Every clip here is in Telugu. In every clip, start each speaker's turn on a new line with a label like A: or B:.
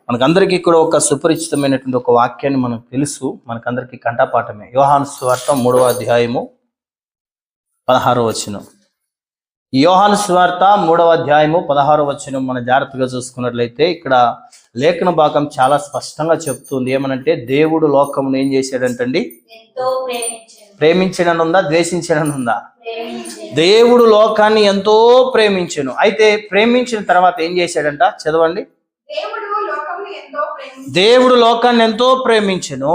A: మనకందరికీ కూడా ఒక సుపరిచితమైనటువంటి ఒక వాక్యాన్ని మనకు తెలుసు, మనకందరికీ కంఠపాఠమే. యోహాను సువార్త 3వ అధ్యాయము 16వ వచనం. యోహాను సువార్త 3వ అధ్యాయము 16వ వచనం మన జాగ్రత్తగా చూసుకున్నట్లయితే ఇక్కడ లేఖన భాగం చాలా స్పష్టంగా చెప్తుంది. ఏమనంటే దేవుడు లోకమును ఏం చేశాడంటండి? ప్రేమించడనుందా, ద్వేషించడనుందా? దేవుడు లోకాన్ని ఎంతో ప్రేమించెను. అయితే ప్రేమించిన తర్వాత ఏం చేశాడంట? చదవండి. దేవుడు లోకాన్ని ఎంతో ప్రేమించెను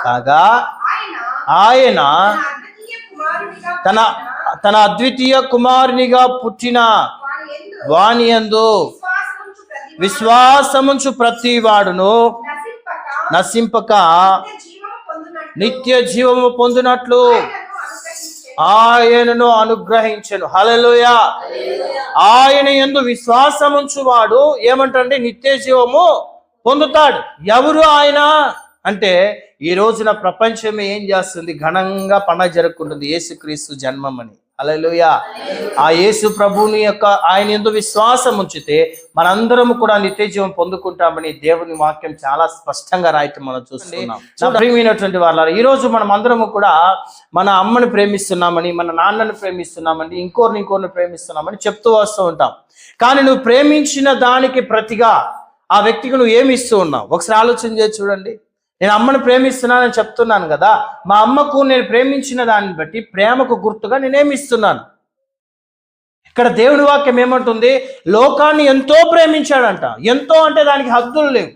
A: కాగా ఆయన తన అద్వితీయ కుమారునిగా పుట్టిన వాని యందు విశ్వాసముంచు ప్రతి వాడును నశింపక నిత్య జీవము పొందినట్లు ఆయనను అనుగ్రహించెను. హల్లెలూయా. ఆయన యందు విశ్వాసముంచు వాడు ఏమంటండి? నిత్య జీవము పొందుతాడు. ఎవరు ఆయన అంటే, ఈ రోజున ప్రపంచమే ఏం చేస్తుంది? ఘనంగా పండగ జరుపుకుంటుంది యేసుక్రీస్తు జన్మమని. హల్లెలూయా. ఆ యేసు ప్రభువుని యొక్క ఆయన యందు విశ్వాసం ఉంచితే మనందరం కూడా నిత్య జీవం పొందుకుంటామని దేవుని వాక్యం చాలా స్పష్టంగా రాయటం మనం చూస్తున్నాం. ప్రియమైనటువంటి వాళ్ళారా, ఈ రోజు మనం అందరము కూడా మన అమ్మని ప్రేమిస్తున్నామని, మన నాన్నని ప్రేమిస్తున్నామని, ఇంకోరిని ప్రేమిస్తున్నామని చెప్తూ వస్తూ ఉంటాం. కానీ నువ్వు ప్రేమించిన దానికి ప్రతిగా ఆ వ్యక్తికి నువ్వు ఏమి ఇస్తూ ఉన్నావు? ఒకసారి ఆలోచన చేసి చూడండి. నేను అమ్మను ప్రేమిస్తున్నానని చెప్తున్నాను కదా, మా అమ్మకు నేను ప్రేమించిన దాన్ని బట్టి ప్రేమకు గుర్తుగా నేనేమి ఇస్తున్నాను? ఇక్కడ దేవుని వాక్యం ఏమంటుంది? లోకాన్ని ఎంతో ప్రేమించాడంట. ఎంతో అంటే దానికి హద్దులు లేవు,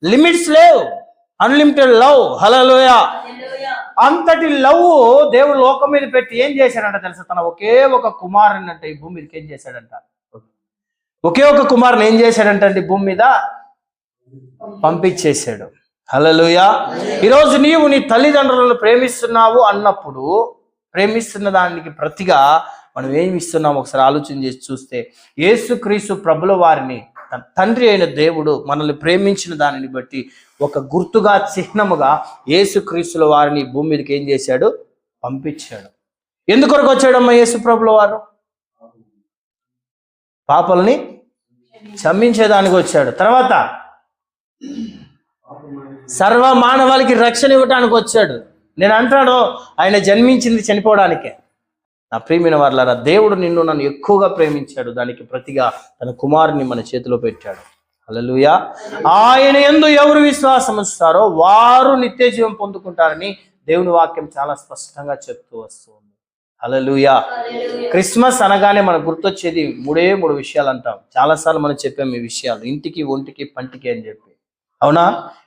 A: లిమిట్స్ లేవు, అన్లిమిటెడ్ లవ్. హల్లెలూయా. అంతటి లవ్ దేవుడు లోకం మీద పెట్టి ఏం చేశాడంట తెలుసా? తన ఒకే ఒక కుమారుని అంటే ఈ భూమి మీదకి ఏం చేశాడంట? ఒకే ఒక కుమారుని ఏం చేశాడంట అండి? భూమి మీద పంపించేశాడు. హల్లెలూయా. ఈరోజు నీవు నీ తల్లిదండ్రులను ప్రేమిస్తున్నావు అన్నప్పుడు ప్రేమిస్తున్న దానికి ప్రతిగా మనం ఏమి ఇస్తున్నాము? ఒకసారి ఆలోచన చేసి చూస్తే యేసుక్రీస్తు ప్రభుల వారిని తండ్రి అయిన దేవుడు మనల్ని ప్రేమించిన దానిని బట్టి ఒక గుర్తుగా, చిహ్నముగా యేసుక్రీస్తుల వారిని భూమి మీదకి ఏం చేశాడు? పంపించాడు. ఎందుకొరకు వచ్చాడమ్మా యేసు ప్రభుల వారు? పాపల్ని క్షమించేదానికి వచ్చాడు. తర్వాత సర్వ మానవాళికి రక్షణ ఇవ్వటానికి వచ్చాడు. నేను అంటాడు ఆయన జన్మించింది చనిపోవడానికే. నా ప్రియమైన వారలారా, దేవుడు నన్ను ఎక్కువగా ప్రేమించాడు. దానికి ప్రతిగా తన కుమారుని మన చేతిలో పెట్టాడు. హల్లెలూయా. ఆయన యందు ఎవరు విశ్వాసం ఉంచుతారో వారు నిత్య జీవం పొందుకుంటారని దేవుని వాక్యం చాలా స్పష్టంగా చెప్తూ వస్తుంది. హల్లెలూయా. క్రిస్మస్ అనగానే మనకు గుర్తొచ్చేది మూడు విషయాలు అంటాం. చాలాసార్లు మనం చెప్పాం ఈ విషయాలు. ఇంటికి, ఒంటికి, పంటికి అని చెప్పి. అవునా?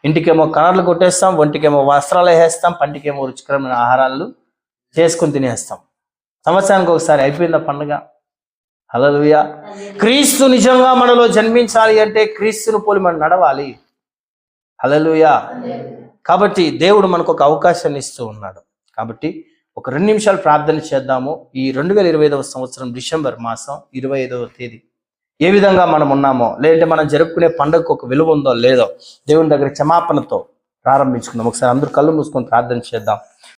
A: ఇంటికేమో కలర్లు కొట్టేస్తాం, ఒంటికేమో వస్త్రాలు వేసేస్తాం, పంటికేమో రుచికరమైన ఆహారాలు చేసుకుని తినేస్తాం. సంవత్సరానికి ఒకసారి అయిపోయిందా పండుగ? హల్లెలూయా. క్రీస్తు నిజంగా మనలో జన్మించాలి అంటే క్రీస్తును పోలి మనం నడవాలి. హల్లెలూయా. కాబట్టి దేవుడు మనకు ఒక అవకాశాన్ని ఇస్తూ ఉన్నాడు. కాబట్టి ఒక 2 నిమిషాలు ప్రార్థన చేద్దాము. ఈ 2025వ సంవత్సరం డిసెంబర్ మాసం 25వ తేదీ ఏ విధంగా మనం ఉన్నామో, లేదంటే మనం జరుపుకునే పండుగకు ఒక విలువ ఉందో లేదో దేవుని దగ్గర క్షమాపణతో ప్రారంభించుకుందాం. ఒకసారి అందరూ కళ్ళు మూసుకొని ప్రార్థన చేద్దాం.